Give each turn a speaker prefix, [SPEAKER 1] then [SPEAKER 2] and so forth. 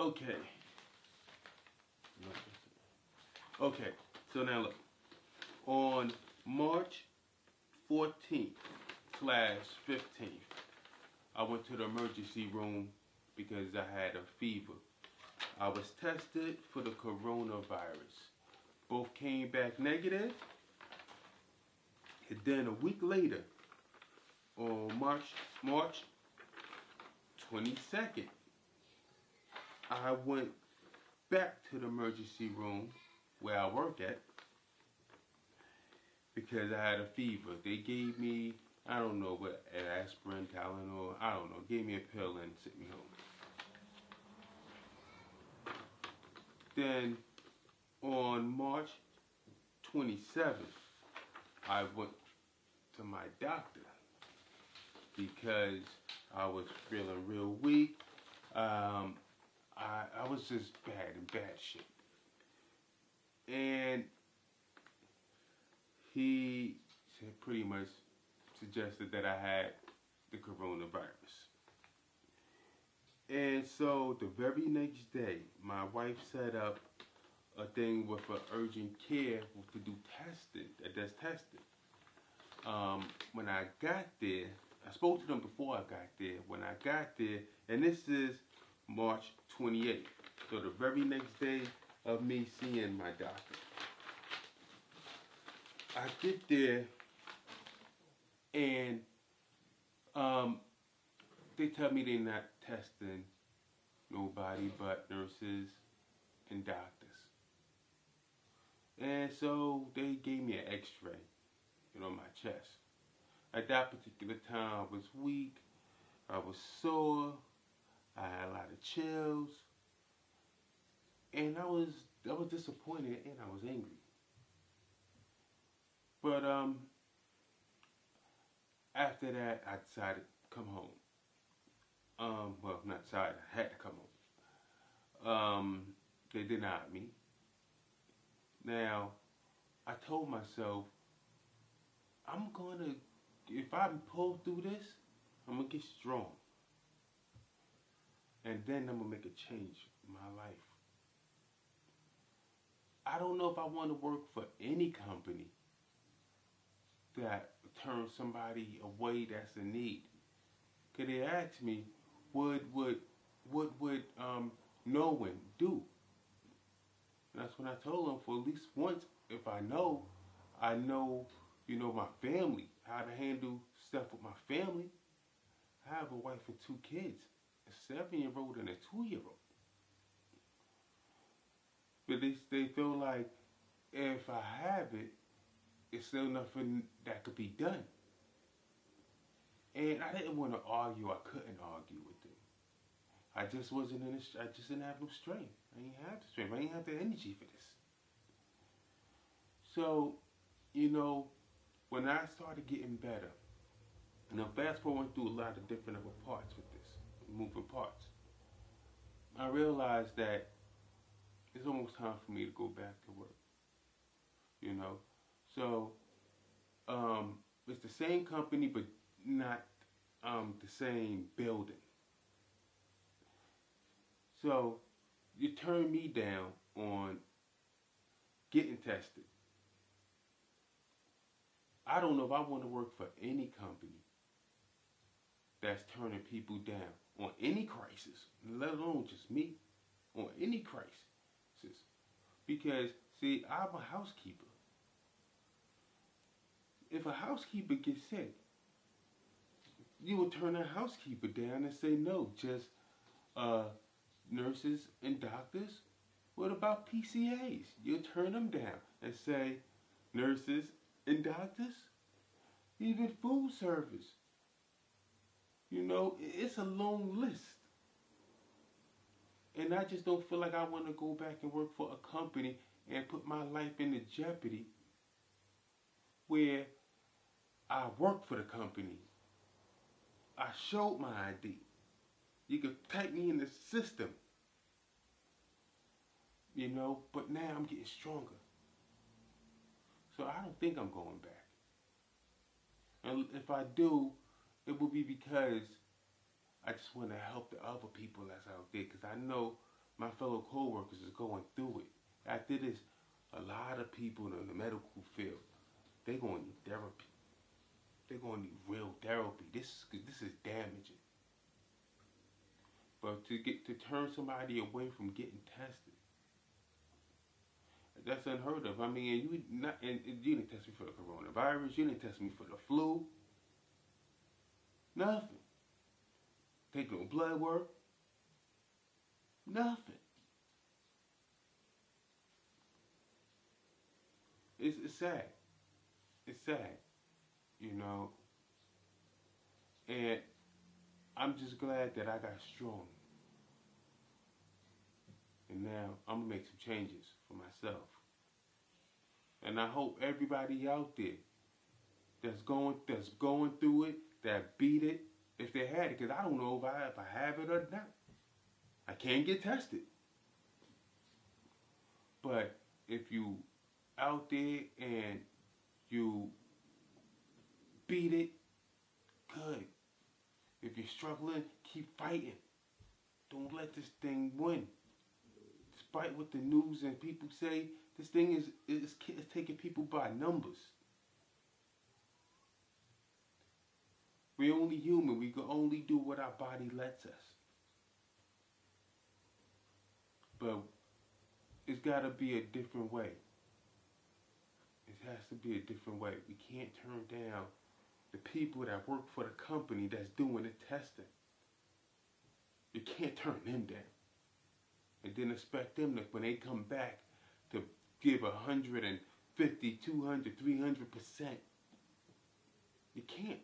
[SPEAKER 1] Okay. Okay. So now look. On March 14th slash 15th, I went to the emergency room because I had a fever. I was tested for the coronavirus. Both came back negative. And then a week later, on March 22nd, I went back to the emergency room where I work at because I had a fever. They gave me, I don't know, what, aspirin, Tylenol, I don't know, gave me a pill and sent me home. Then on March 27th, I went to my doctor because I was feeling real weak. I was just in bad shape. And he pretty much suggested that I had the coronavirus. And so the very next day, my wife set up a thing with an urgent care to do testing, that does testing. When I got there, I spoke to them before I got there. When I got there, and this is March 28th, so the very next day of me seeing my doctor. I get there, and they tell me they're not testing nobody but nurses and doctors. And so they gave me an x-ray, on my chest. At that particular time, I was weak, I was sore, I had a lot of chills, and I was disappointed and I was angry. But after that, I decided to come home. Well, not decided, I had to come home. They denied me. Now, I told myself, if I pull through this, I'm gonna get strong. And then I'm gonna make a change in my life. I don't know if I want to work for any company that turns somebody away that's in need. Cause they asked me, what would no one do? And that's when I told them, for at least once, if I know, my family, how to handle stuff with my family. I have a wife and 2 kids, a 7-year-old and a 2-year-old. But they feel like if I have it, it's still nothing that could be done. And I didn't want to argue. I couldn't argue with them. I just didn't have no strength. I didn't have the strength. I didn't have the energy for this. So, when I started getting better, now fast forward through a lot of different other parts with this, moving parts, I realized that it's almost time for me to go back to work. So it's the same company, but not the same building. So you turn me down on getting tested. I don't know if I want to work for any company that's turning people down on any crisis, let alone just me, on any crisis. Because, see, I'm a housekeeper. If a housekeeper gets sick, you will turn a housekeeper down and say no, just nurses and doctors. What about PCAs? You'll turn them down and say nurses and doctors, even food service. It's a long list. And I just don't feel like I want to go back and work for a company and put my life into jeopardy where I work for the company. I showed my ID. You could type me in the system. But now I'm getting stronger. So I don't think I'm going back. And if I do, it will be because I just want to help the other people that's out there. Because I know my fellow co-workers is going through it. After this, a lot of people in the medical field, they're going to need therapy. They're going to need real therapy. This is damaging. But to turn somebody away from getting tested, that's unheard of. I mean, you didn't test me for the coronavirus. You didn't test me for the flu. Nothing. Take no blood work. Nothing. It's sad. It's sad, you know. And I'm just glad that I got strong. And now I'm gonna make some changes for myself. And I hope everybody out there that's going through it, that beat it, if they had it, because I don't know if I have it or not. I can't get tested. But if you out there and you beat it, good. If you're struggling, keep fighting. Don't let this thing win. Despite what the news and people say, this thing is taking people by numbers. We're only human. We can only do what our body lets us. But it's got to be a different way. It has to be a different way. We can't turn down the people that work for the company that's doing the testing. You can't turn them down. And then expect them to, when they come back, to give 150, 200, 300%. You can't.